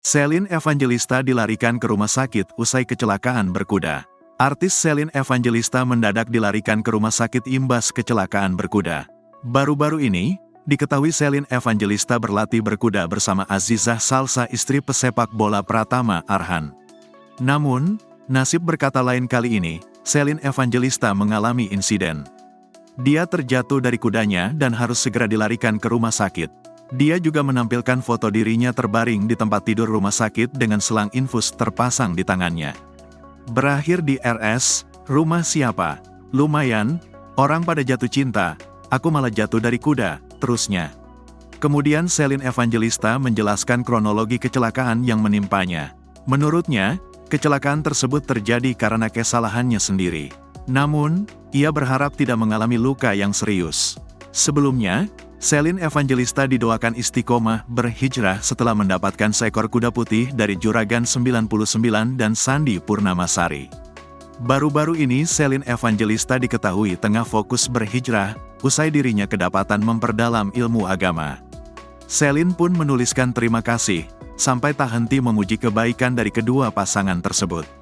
Celine Evangelista dilarikan ke rumah sakit usai kecelakaan berkuda. Artis Celine Evangelista mendadak dilarikan ke rumah sakit imbas kecelakaan berkuda. Baru-baru ini, diketahui Celine Evangelista berlatih berkuda bersama Azizah Salsa, istri pesepak bola Pratama Arhan. Namun, nasib berkata lain kali ini, Celine Evangelista mengalami insiden. Dia terjatuh dari kudanya dan harus segera dilarikan ke rumah sakit. Dia juga menampilkan foto dirinya terbaring di tempat tidur rumah sakit dengan selang infus terpasang di tangannya. Berakhir di RS, rumah siapa? Lumayan, orang pada jatuh cinta, aku malah jatuh dari kuda, terusnya. Kemudian Celine Evangelista menjelaskan kronologi kecelakaan yang menimpanya. Menurutnya, kecelakaan tersebut terjadi karena kesalahannya sendiri. Namun, ia berharap tidak mengalami luka yang serius. Sebelumnya, Celine Evangelista didoakan istiqomah berhijrah setelah mendapatkan seekor kuda putih dari Juragan 99 dan Sandi Purnamasari. Baru-baru ini Celine Evangelista diketahui tengah fokus berhijrah, usai dirinya kedapatan memperdalam ilmu agama. Celine pun menuliskan terima kasih, sampai tak henti memuji kebaikan dari kedua pasangan tersebut.